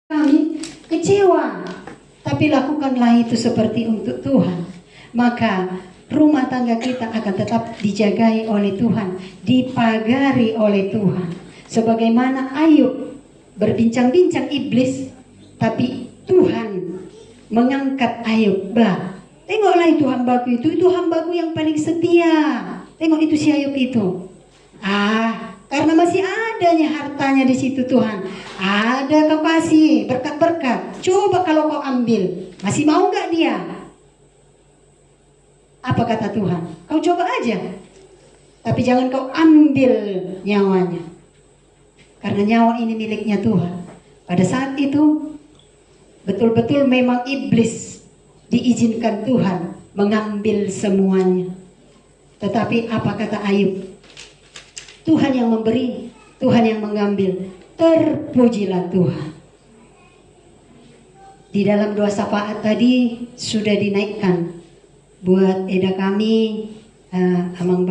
kami kecewa. Tapi lakukanlah itu seperti untuk Tuhan. Maka rumah tangga kita akan tetap dijagai oleh Tuhan, dipagari oleh Tuhan. Sebagaimana Ayub berbincang-bincang iblis, tapi Tuhan mengangkat Ayub. Tengoklah itu hambaku itu hambaku yang paling setia. Tengok itu si Ayub itu. Karena masih adanya hartanya di situ Tuhan. Ada kau kasih berkat-berkat. Coba kalau kau ambil, masih mau gak dia? Apa kata Tuhan? Kau coba aja. Tapi jangan kau ambil nyawanya. Karena nyawa ini miliknya Tuhan. Pada saat itu, betul-betul memang iblis diizinkan Tuhan mengambil semuanya. Tetapi apa kata Ayub? Tuhan yang memberi, Tuhan yang mengambil. Terpujilah Tuhan. Di dalam doa syafaat tadi sudah dinaikkan buat Eda kami, Amang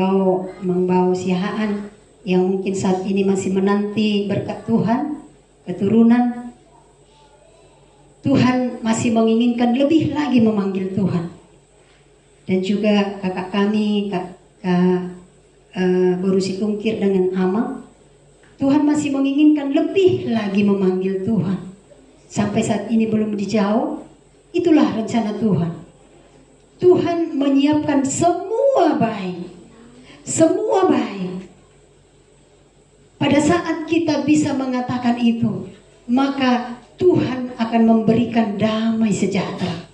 Bau Sihaan yang mungkin saat ini masih menanti berkat Tuhan, keturunan. Tuhan masih menginginkan lebih lagi memanggil Tuhan. Dan juga kakak kami, Boru Sikungkir dengan Amang, Tuhan masih menginginkan lebih lagi memanggil Tuhan. Sampai saat ini belum dijawab. Itulah rencana Tuhan. Tuhan menyiapkan semua baik. Semua baik. Pada saat kita bisa mengatakan itu, maka Tuhan akan memberikan damai sejahtera.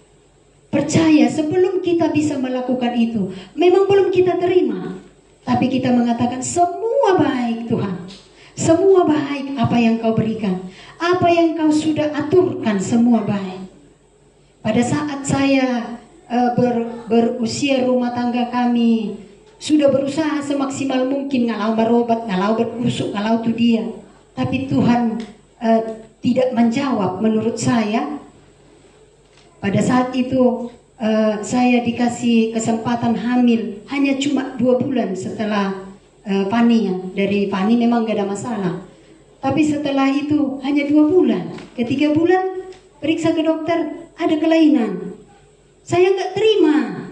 Percaya sebelum kita bisa melakukan itu, memang belum kita terima. Tapi kita mengatakan semua baik Tuhan. Semua baik apa yang kau berikan. Apa yang kau sudah aturkan semua baik. Pada saat saya berusia rumah tangga kami, sudah berusaha semaksimal mungkin ngalau berobat, ngalau berkusuk, ngalau itu dia. Tapi Tuhan tidak menjawab menurut saya. Pada saat itu saya dikasih kesempatan hamil hanya cuma 2 bulan setelah Pani ya. Dari Pani memang gak ada masalah. Tapi setelah itu hanya 2 bulan. Ketiga bulan periksa ke dokter, ada kelainan. Saya gak terima.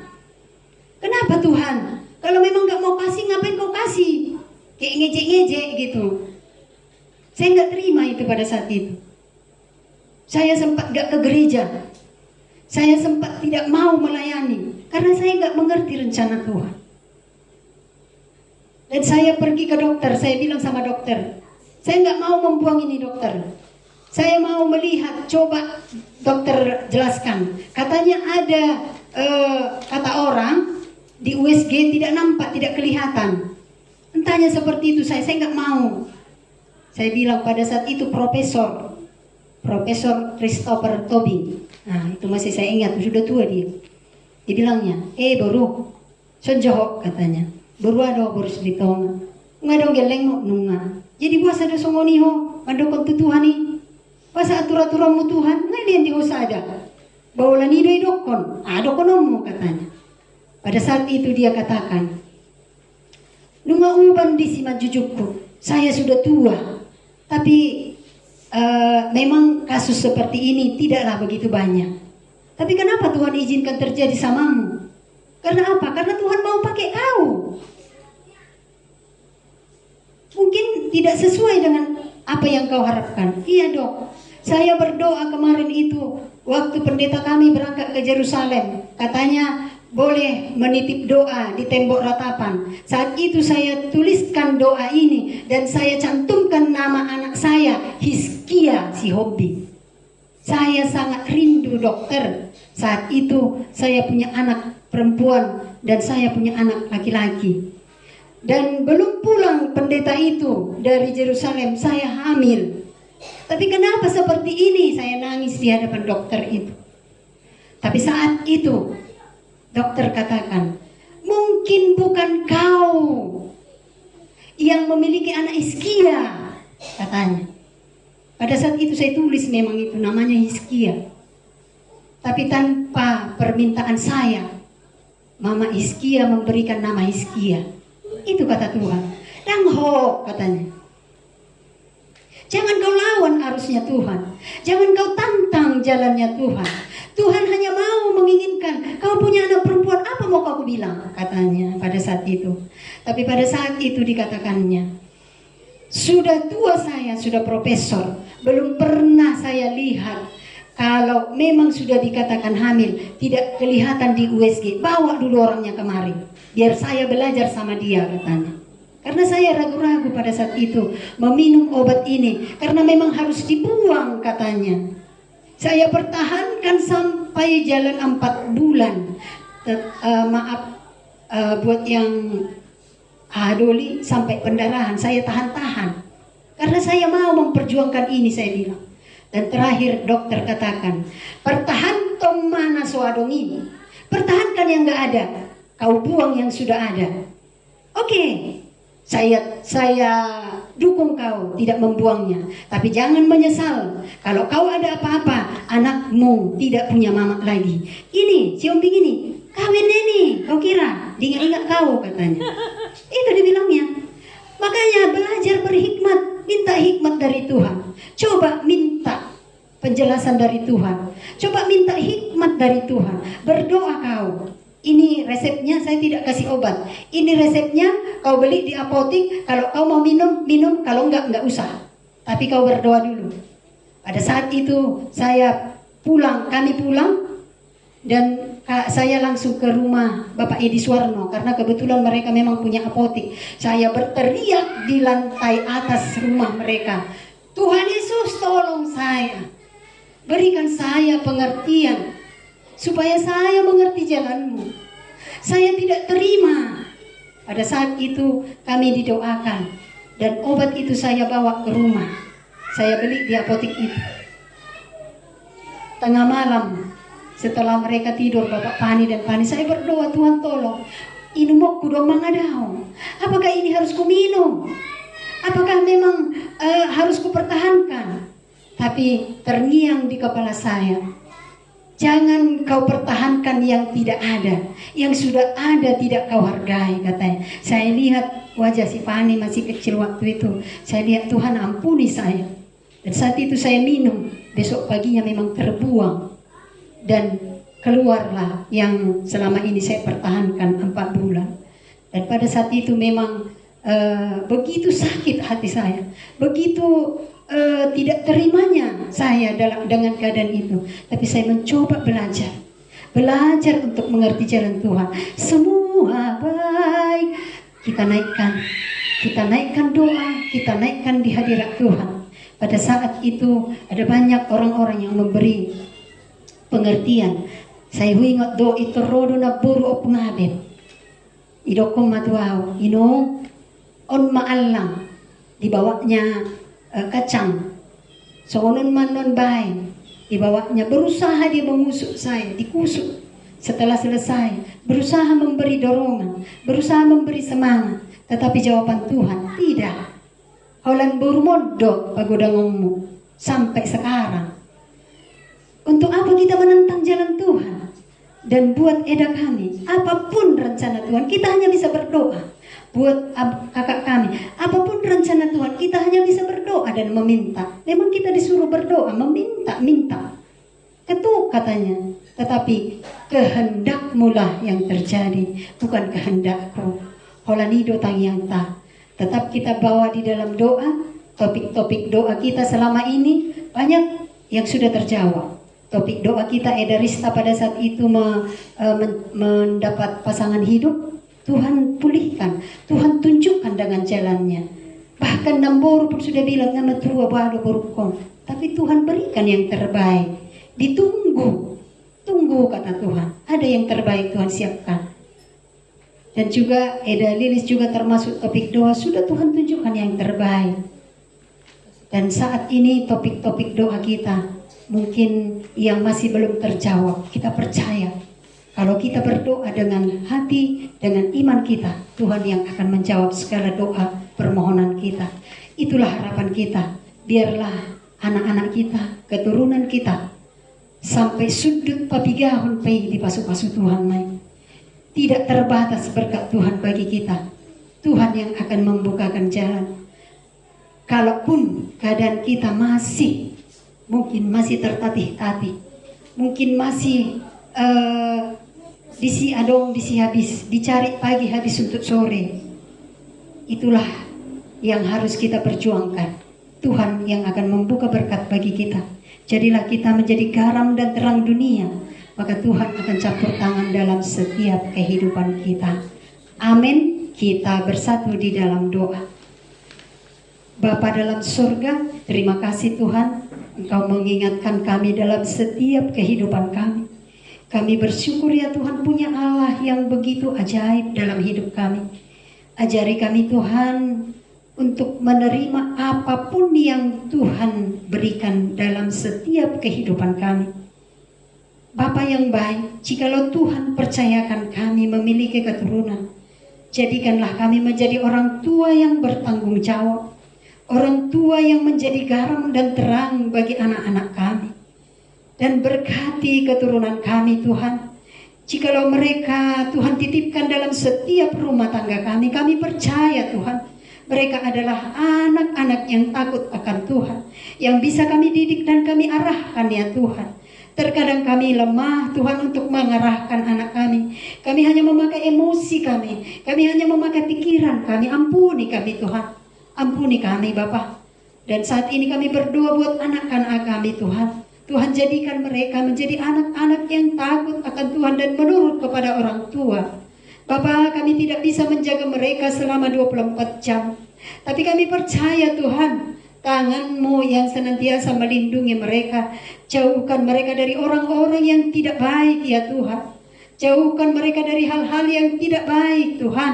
Kenapa Tuhan? Kalau memang gak mau kasih, ngapain kau kasih? Kayak ngejek-ngejek gitu. Saya gak terima itu pada saat itu. Saya sempat gak ke gereja. Saya sempat tidak mau melayani. Karena saya gak mengerti rencana Tuhan. Dan saya pergi ke dokter, saya bilang sama dokter, saya nggak mau membuang ini dokter. Saya mau melihat, coba dokter jelaskan. Katanya ada, kata orang, di USG tidak nampak, tidak kelihatan. Entahnya seperti itu, saya nggak mau. Saya bilang pada saat itu Profesor Christopher Tobing. Nah itu masih saya ingat, sudah tua dia. Dia bilangnya, Boru, sonjohok katanya. Berwado borus ditonga ngadong geleng mo nunga jadi puasa do songoni ho ngadokon tutuhani puasa atur-aturan Tuhan ngalian di usada bawa ni doi dokon dokonomu katanya. Pada saat itu dia katakan, nunga uban di siman jujukku, saya sudah tua tapi memang kasus seperti ini tidaklah begitu banyak. Tapi kenapa Tuhan izinkan terjadi samamu? Karena apa? Karena Tuhan mau pakai kau. Mungkin tidak sesuai dengan apa yang kau harapkan. Iya dok, saya berdoa kemarin itu waktu pendeta kami berangkat ke Yerusalem. Katanya boleh menitip doa di tembok ratapan. Saat itu saya tuliskan doa ini dan saya cantumkan nama anak saya, Hizkia si Hobi. Saya sangat rindu dokter. Saat itu saya punya anak perempuan dan saya punya anak laki-laki. Dan belum pulang pendeta itu dari Yerusalem, saya hamil. Tapi kenapa seperti ini? Saya nangis di hadapan dokter itu. Tapi saat itu dokter katakan, mungkin bukan kau yang memiliki anak Hizkia, katanya. Pada saat itu saya tulis memang itu namanya Hizkia. Tapi tanpa permintaan saya, Mama Hizkia memberikan nama Hizkia. Itu kata Tuhan. Dangho katanya. Jangan kau lawan arusnya Tuhan. Jangan kau tantang jalannya Tuhan. Tuhan hanya mau menginginkan, kau punya anak perempuan, apa mau kau bilang? Katanya pada saat itu. Tapi pada saat itu dikatakannya, sudah tua saya, sudah profesor, belum pernah saya lihat kalau memang sudah dikatakan hamil, tidak kelihatan di USG, bawa dulu orangnya kemari, biar saya belajar sama dia, katanya. Karena saya ragu-ragu pada saat itu meminum obat ini, karena memang harus dibuang, katanya. Saya pertahankan sampai jalan 4 bulan. Buat yang Doli sampai pendarahan, saya tahan-tahan. Karena saya mau memperjuangkan ini, saya bilang. Dan terakhir dokter katakan, pertahankan mana soadong ini. Pertahankan yang gak ada, kau buang yang sudah ada. Oke. Saya dukung kau tidak membuangnya, tapi jangan menyesal. Kalau kau ada apa-apa, anakmu tidak punya mama lagi. Ini, si Ombing ini, kawin ini, kau kira diingat-ingat kau, katanya. Itu dibilangnya. Makanya belajar berhikmat, minta hikmat dari Tuhan. Coba minta penjelasan dari Tuhan. Coba minta hikmat dari Tuhan. Berdoa kau. Ini resepnya, saya tidak kasih obat. Ini resepnya, kau beli di apotik. Kalau kau mau minum, minum. Kalau enggak usah. Tapi kau berdoa dulu. Pada saat itu saya pulang, kami pulang. Dan saya langsung ke rumah Bapak Edi Suwarno. Karena kebetulan mereka memang punya apotik. Saya berteriak di lantai atas rumah mereka. Tuhan Yesus, tolong saya. Berikan saya pengertian. Supaya saya mengerti jalanmu. Saya tidak terima. Pada saat itu kami didoakan. Dan obat itu saya bawa ke rumah. Saya beli di apotik itu. Tengah malam, setelah mereka tidur, Bapak Pani dan Pani, saya berdoa, Tuhan tolong. Inumok kudong mangadao. Apakah ini harus kuminum? Apakah memang harus kupertahankan? Tapi terngiang di kepala saya. Jangan kau pertahankan yang tidak ada. Yang sudah ada tidak kau hargai, katanya. Saya lihat wajah si Pani masih kecil waktu itu. Saya lihat, Tuhan ampuni saya. Dan saat itu saya minum. Besok paginya memang terbuang. Dan keluarlah yang selama ini saya pertahankan 4 bulan. Dan pada saat itu memang begitu sakit hati saya. Begitu tidak terimanya saya dengan keadaan itu. Tapi saya mencoba belajar untuk mengerti jalan Tuhan. Semua baik. Kita naikkan doa, kita naikkan di hadirat Tuhan. Pada saat itu ada banyak orang-orang yang memberi pengertian. Saya ingat do itu rodo na buru op ngabet. Idokom matuaw, inong on maalang, dibawanya kacang. Sonon man non bahay, dibawanya, berusaha dia mengusuk saya, dikusuk. Setelah selesai, berusaha memberi dorongan, berusaha memberi semangat. Tetapi jawaban Tuhan, tidak. Holan burmodo pagodangongmu sampai sekarang. Untuk apa kita menentang jalan Tuhan? Dan buat eda kami, apapun rencana Tuhan, kita hanya bisa berdoa. Buat kakak kami, apapun rencana Tuhan, kita hanya bisa berdoa dan meminta. Memang kita disuruh berdoa, minta. Ketuk katanya. Tetapi kehendakmu lah yang terjadi, bukan kehendakku. Holanido tangyang ta. Tetap kita bawa di dalam doa, topik-topik doa kita selama ini banyak yang sudah terjawab. Topik doa kita Edarista pada saat itu mendapat pasangan hidup. Tuhan pulihkan, Tuhan tunjukkan dengan jalannya. Bahkan Namboru pun sudah bilang nama tua baru berukon. Tapi Tuhan berikan yang terbaik. Tunggu kata Tuhan. Ada yang terbaik Tuhan siapkan. Dan juga Eda Lilis juga termasuk topik doa, sudah Tuhan tunjukkan yang terbaik. Dan saat ini topik-topik doa kita mungkin yang masih belum terjawab. Kita percaya kalau kita berdoa dengan hati, dengan iman kita, Tuhan yang akan menjawab segala doa permohonan kita. Itulah harapan kita. Biarlah anak-anak kita, keturunan kita, sampai sudut papigahon pay di pasu-pasu Tuhan mai. Tidak terbatas berkat Tuhan bagi kita. Tuhan yang akan membukakan jalan. kalaupun keadaan kita mungkin masih tertatih-tatih, mungkin masih disi adong, disi habis, dicari pagi habis untuk sore, itulah yang harus kita perjuangkan. Tuhan yang akan membuka berkat bagi kita. Jadilah kita menjadi garam dan terang dunia, maka Tuhan akan campur tangan dalam setiap kehidupan kita. Amin. Kita bersatu di dalam doa. Bapa dalam surga, terima kasih Tuhan, Engkau mengingatkan kami dalam setiap kehidupan kami. Kami bersyukur ya Tuhan punya Allah yang begitu ajaib dalam hidup kami. Ajari kami Tuhan untuk menerima apapun yang Tuhan berikan dalam setiap kehidupan kami. Bapa yang baik, jikalau Tuhan percayakan kami memiliki keturunan, jadikanlah kami menjadi orang tua yang bertanggung jawab, orang tua yang menjadi garam dan terang bagi anak-anak kami. Dan berkati keturunan kami Tuhan. Jikalau mereka Tuhan titipkan dalam setiap rumah tangga kami percaya Tuhan, mereka adalah anak-anak yang takut akan Tuhan, yang bisa kami didik dan kami arahkan ya Tuhan. Terkadang kami lemah Tuhan untuk mengarahkan anak kami. Kami hanya memakai emosi kami hanya memakai pikiran kami. Ampuni kami Tuhan, ampuni kami Bapa. Dan saat ini kami berdoa buat anak-anak kami Tuhan. Tuhan jadikan mereka menjadi anak-anak yang takut akan Tuhan dan menurut kepada orang tua. Bapa, kami tidak bisa menjaga mereka selama 24 jam. Tapi kami percaya Tuhan, tangan-Mu yang senantiasa melindungi mereka. Jauhkan mereka dari orang-orang yang tidak baik ya Tuhan. Jauhkan mereka dari hal-hal yang tidak baik Tuhan.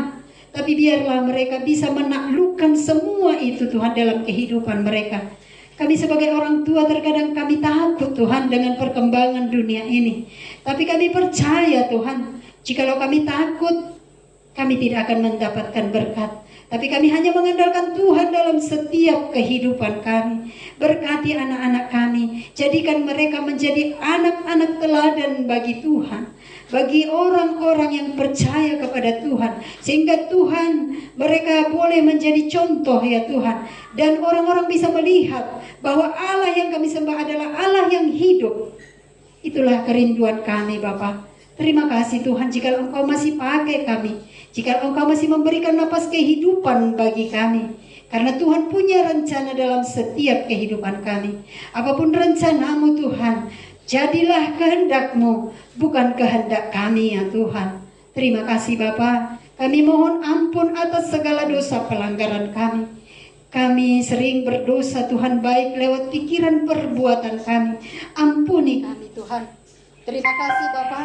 Tapi biarlah mereka bisa menaklukkan semua itu Tuhan dalam kehidupan mereka. Kami sebagai orang tua terkadang kami takut Tuhan dengan perkembangan dunia ini. Tapi kami percaya Tuhan, jikalau kami takut, kami tidak akan mendapatkan berkat. Tapi kami hanya mengandalkan Tuhan dalam setiap kehidupan kami. Berkati anak-anak kami, jadikan mereka menjadi anak-anak teladan bagi Tuhan, bagi orang-orang yang percaya kepada Tuhan, sehingga Tuhan mereka boleh menjadi contoh ya Tuhan, dan orang-orang bisa melihat bahwa Allah yang kami sembah adalah Allah yang hidup. Itulah kerinduan kami Bapa. Terima kasih Tuhan jika Engkau masih pakai kami, jika Engkau masih memberikan napas kehidupan bagi kami. Karena Tuhan punya rencana dalam setiap kehidupan kami. Apapun rencana-Mu Tuhan, jadilah kehendak-Mu, bukan kehendak kami ya Tuhan. Terima kasih Bapa. Kami mohon ampun atas segala dosa pelanggaran kami. Kami sering berdosa Tuhan, baik lewat pikiran perbuatan kami. Ampuni kami Tuhan. Terima kasih Bapa.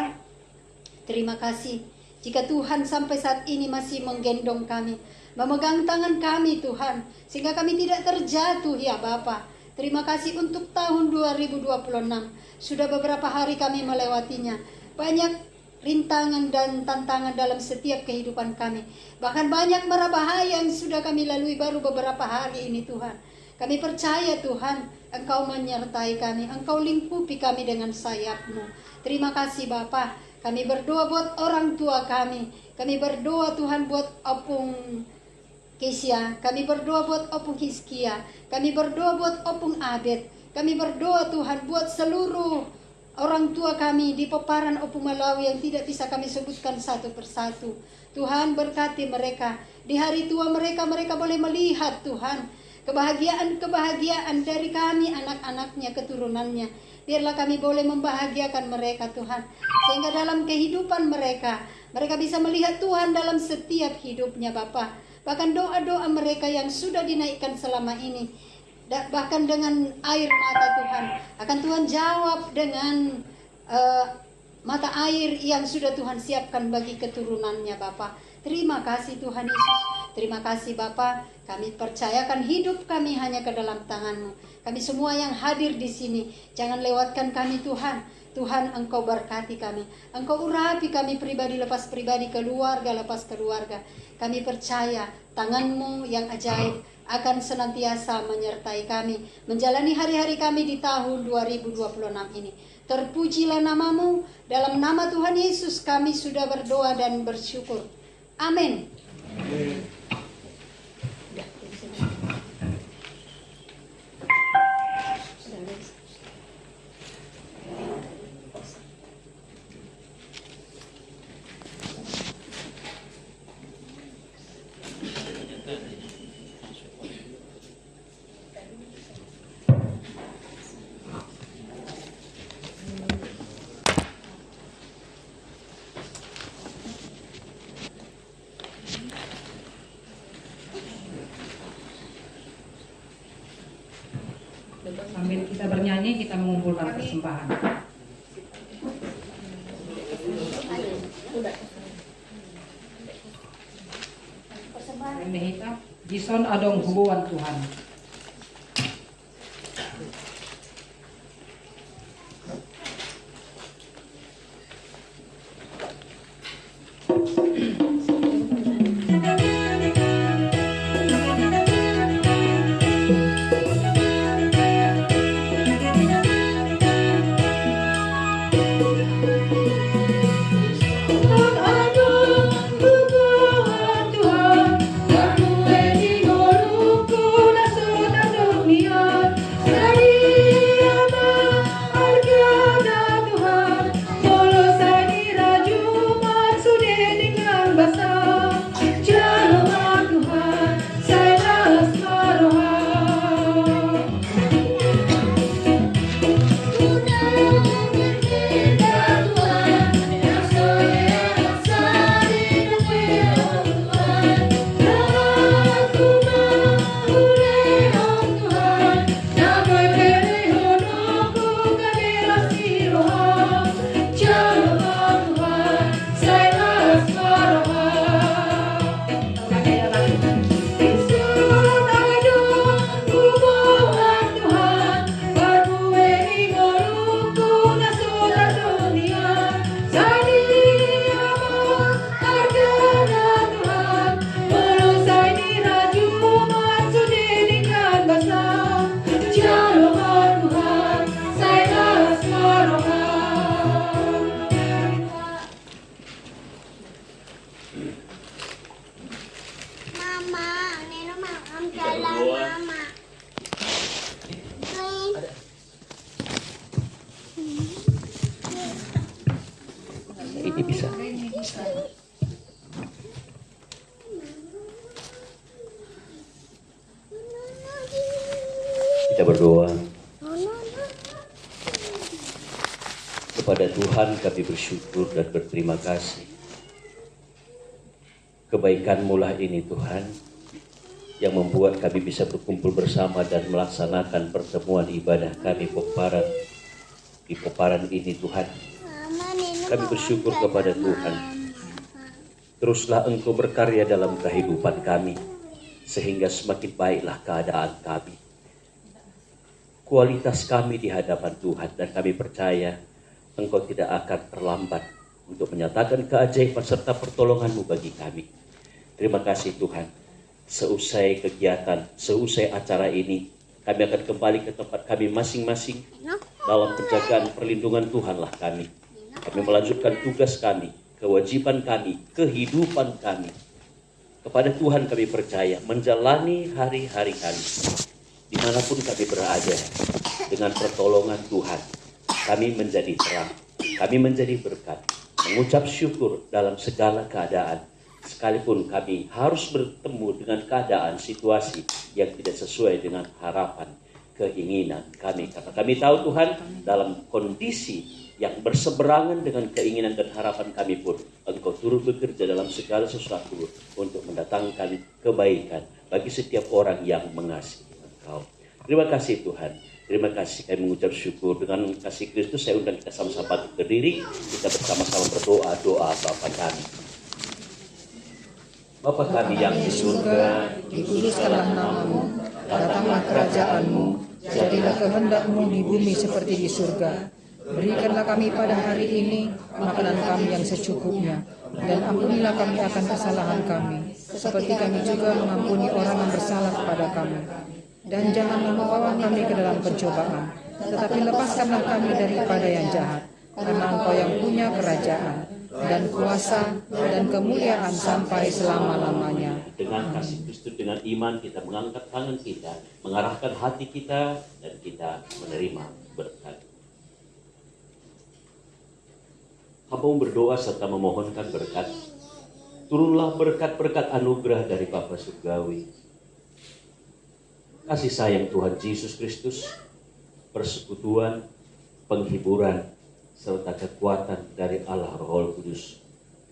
Terima kasih jika Tuhan sampai saat ini masih menggendong kami, memegang tangan kami Tuhan, sehingga kami tidak terjatuh ya Bapa. Terima kasih untuk tahun 2026. Sudah beberapa hari kami melewatinya. Banyak rintangan dan tantangan dalam setiap kehidupan kami. Bahkan banyak mara bahaya yang sudah kami lalui baru beberapa hari ini Tuhan. Kami percaya Tuhan, Engkau menyertai kami, Engkau lingkupi kami dengan sayap-Mu. Terima kasih Bapa. Kami berdoa buat orang tua kami. Kami berdoa Tuhan buat Opung Kesia. Kami berdoa buat Opung Hiskia. Kami berdoa buat Opung Abed. Kami berdoa Tuhan buat seluruh orang tua kami di peparan Opung Malawi yang tidak bisa kami sebutkan satu persatu. Tuhan berkati mereka. Di hari tua mereka, mereka boleh melihat Tuhan kebahagiaan-kebahagiaan dari kami, anak-anaknya, keturunannya. Biarlah kami boleh membahagiakan mereka Tuhan, sehingga dalam kehidupan mereka, mereka bisa melihat Tuhan dalam setiap hidupnya Bapa. Bahkan doa-doa mereka yang sudah dinaikkan selama ini, bahkan dengan air mata Tuhan, akan Tuhan jawab dengan mata air yang sudah Tuhan siapkan bagi keturunannya Bapa. Terima kasih Tuhan Yesus. Terima kasih Bapa. Kami percayakan hidup kami hanya ke dalam tangan-Mu. Kami semua yang hadir di sini, jangan lewatkan kami Tuhan. Tuhan, Engkau berkati kami. Engkau urapi kami pribadi lepas pribadi, keluarga lepas keluarga. Kami percaya tangan-Mu yang ajaib akan senantiasa menyertai kami menjalani hari-hari kami di tahun 2026 ini. Terpujilah nama-Mu. Dalam nama Tuhan Yesus kami sudah berdoa dan bersyukur. Amin. ini kita mengumpulkan persembahan. Remehita, Jison adong hubungan Tuhan. Ini bisa. Kita berdoa. Kepada Tuhan kami bersyukur dan berterima kasih. Kebaikan-Mu lah ini Tuhan, yang membuat kami bisa berkumpul bersama dan melaksanakan pertemuan ibadah kami di Peparan ini Tuhan. Kami bersyukur kepada Tuhan. Teruslah Engkau berkarya dalam kehidupan kami, sehingga semakin baiklah keadaan kami. Kualitas kami di hadapan Tuhan, dan kami percaya Engkau tidak akan terlambat untuk menyatakan keajaiban serta pertolongan-Mu bagi kami. Terima kasih Tuhan. Seusai kegiatan, seusai acara ini, kami akan kembali ke tempat kami masing-masing. Dalam penjagaan perlindungan Tuhanlah kami. Kami melanjutkan tugas kami, kewajiban kami, kehidupan kami. Kepada Tuhan kami percaya menjalani hari-hari kami. Dimanapun kami berada, dengan pertolongan Tuhan, kami menjadi terang, kami menjadi berkat, mengucap syukur dalam segala keadaan. Sekalipun kami harus bertemu dengan keadaan situasi yang tidak sesuai dengan harapan, keinginan kami. Karena kami tahu Tuhan, dalam kondisi yang berseberangan dengan keinginan dan harapan kami pun, Engkau turut bekerja dalam segala sesuatu untuk mendatangkan kebaikan bagi setiap orang yang mengasihi Engkau. Terima kasih Tuhan. Terima kasih, kami mengucap syukur. Dengan kasih Kristus saya undang kita sama-sama berdiri. Kita bersama-sama berdoa, doa Bapa kami. Bapa kami yang di surga, dikuduskanlah nama-Mu, datanglah kerajaan-Mu, jadilah kehendak-Mu di bumi seperti di surga. Berikanlah kami pada hari ini makanan kami yang secukupnya, dan ampunilah kami akan kesalahan kami, seperti kami juga mengampuni orang yang bersalah kepada kami. Dan janganlah membawa kami ke dalam pencobaan, tetapi lepaskanlah kami daripada yang jahat, karena Engkau yang punya kerajaan, dan kuasa, dan kemuliaan sampai selama-lamanya. Dengan kasih Kristus, dengan iman kita mengangkat tangan kita, mengarahkan hati kita, dan kita menerima berkat. Hamba berdoa serta memohonkan berkat. Turunlah berkat-berkat anugerah dari Bapa Surgawi. Kasih sayang Tuhan Yesus Kristus, persekutuan, penghiburan, serta kekuatan dari Allah Roh Kudus.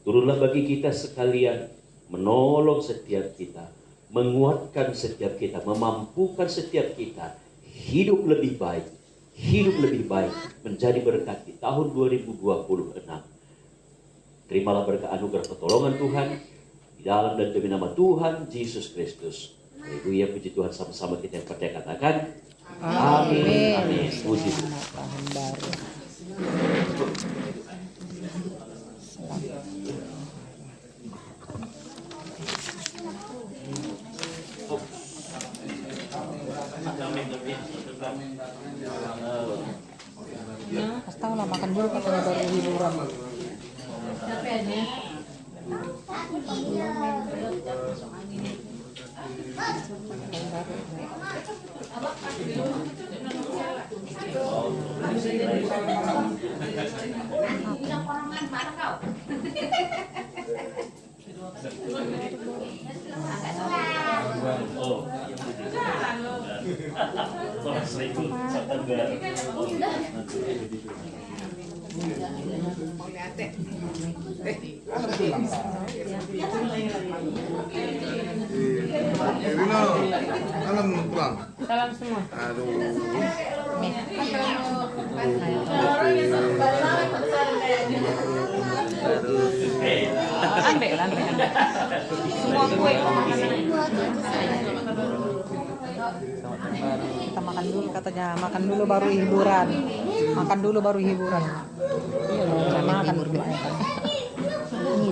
Turunlah bagi kita sekalian, menolong setiap kita, menguatkan setiap kita, memampukan setiap kita, hidup lebih baik, hidup lebih baik, menjadi berkat di tahun 2026. Terimalah berkat anugerah pertolongan Tuhan di dalam dan demi nama Tuhan Yesus Kristus. Haleluya, puji Tuhan, sama-sama kita yang percaya katakan amin. Amin. Puji Tuhan. Tahun baru. Pas tahu lah makan dulu katanya baru hiburan. Salam pulang. Salam semua. Aduh. Ambil lah, ambil. Semua kue Kita makan dulu katanya, makan dulu baru hiburan. Makan dulu baru hiburan. Iya loh, saya makan dulu.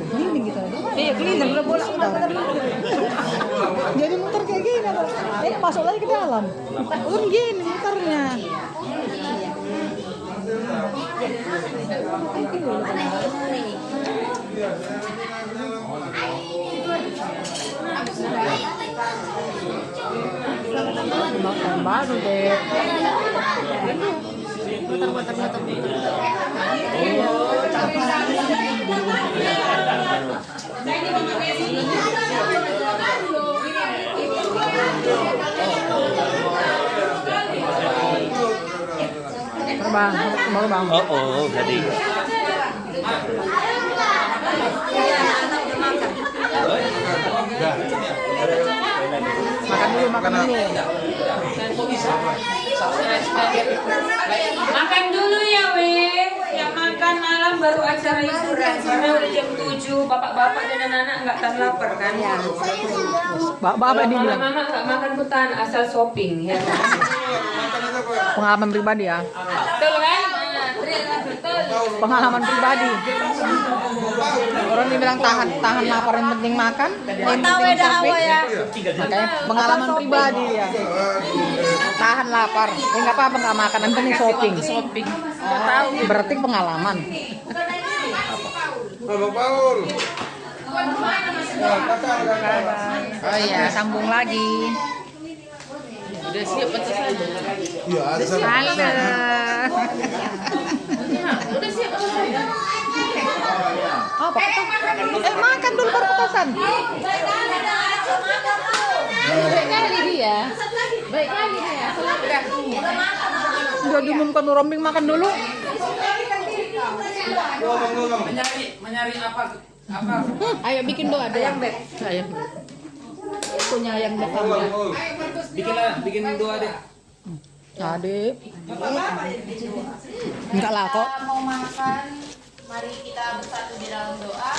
Ini gitu aja. Iya, keliling udah bola Jadi muter kayak gini. Masuk lagi ke dalam. Gini muternya. Makan baru deh. Bang, baru bang. Oh, jadi. Makan dulu. Makan dulu ya weh. Yang makan malam baru acara hiburan. Karena udah jam 7, bapak-bapak dan anak-anak nggak tahan lapar kan? Ya. Bapak ini bilang Mama nggak makan hutan asal shopping ya. pengalaman pribadi ya. Betul kan? Nah, betul. Pengalaman pribadi. Orang dibilang tahan lapar yang penting makan, yang penting shopping. Makanya pengalaman pribadi ya. Tahan lapar, nggak apa-apa nggak makan, yang penting shopping. Berarti pengalaman. Bang Paul. Oh iya, sambung lagi. Udah siap baca saja. Iya, ada satu. Halo. Udah siap baca saja. Oh, makan dulu baru petasan. Baik kali dia. Baik kali dia. Udah diumumkan rombeng makan dulu. Menyari apa? Ayo bikin doa ayam beb. Ayam. Punya ayam beb tambah. Bikin doa deh. Adik. Enggak lah kok. Mau makan, mari kita bersatu di dalam doa.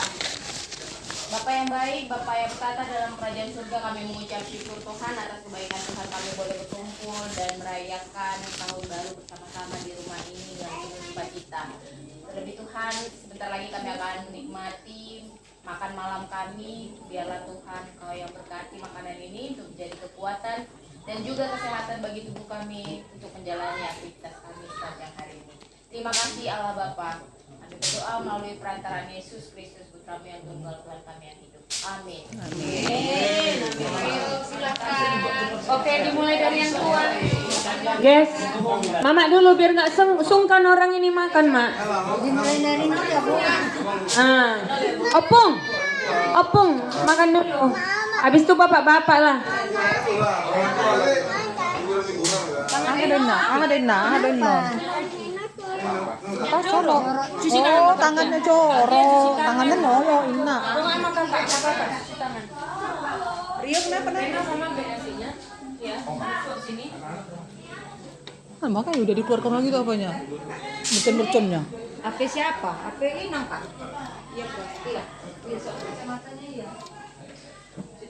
Bapak yang baik, Bapak yang bertata dalam kerajaan surga, kami mengucap syukur Tuhan atas kebaikan Tuhan, kami boleh berkumpul dan merayakan tahun baru bersama-sama di rumah ini yang penuh sukacita. Terlebih Tuhan, sebentar lagi kami akan menikmati makan malam kami. Biarlah Tuhan Kau yang berkati makanan ini untuk menjadi kekuatan dan juga kesehatan bagi tubuh kami untuk menjalani aktivitas kami sepanjang hari ini. Terima kasih Allah Bapa. Kami berdoa melalui perantaraan Yesus Kristus Putra-Mu yang tunggal, Tuhan kami yang hidup. Amin. Amin. Silakan. Oke, dimulai dari yang tua. Guys, Mama dulu biar nggak sungkan orang ini makan, Mak. Dimulai dari ini ya, Bu. Opung, makan dulu. Habis itu bapak-bapak lah. Ada. Apa colok? Oh, tangannya jorok. Tangannya nolok, Ina. Makan Pak, cuci tangan. Rio kenapa? Sama nasinya. Ya, masuk sini. Nah, makanya udah dikeluarkan lagi tuh apanya? Mercon-merconnya. HP siapa? HP Inang, Pak. Iya, Bos.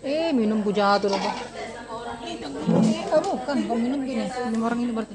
Iya. Minum ku jatuh loh, Pak. Bukan minum gini. Minum orang ini berarti.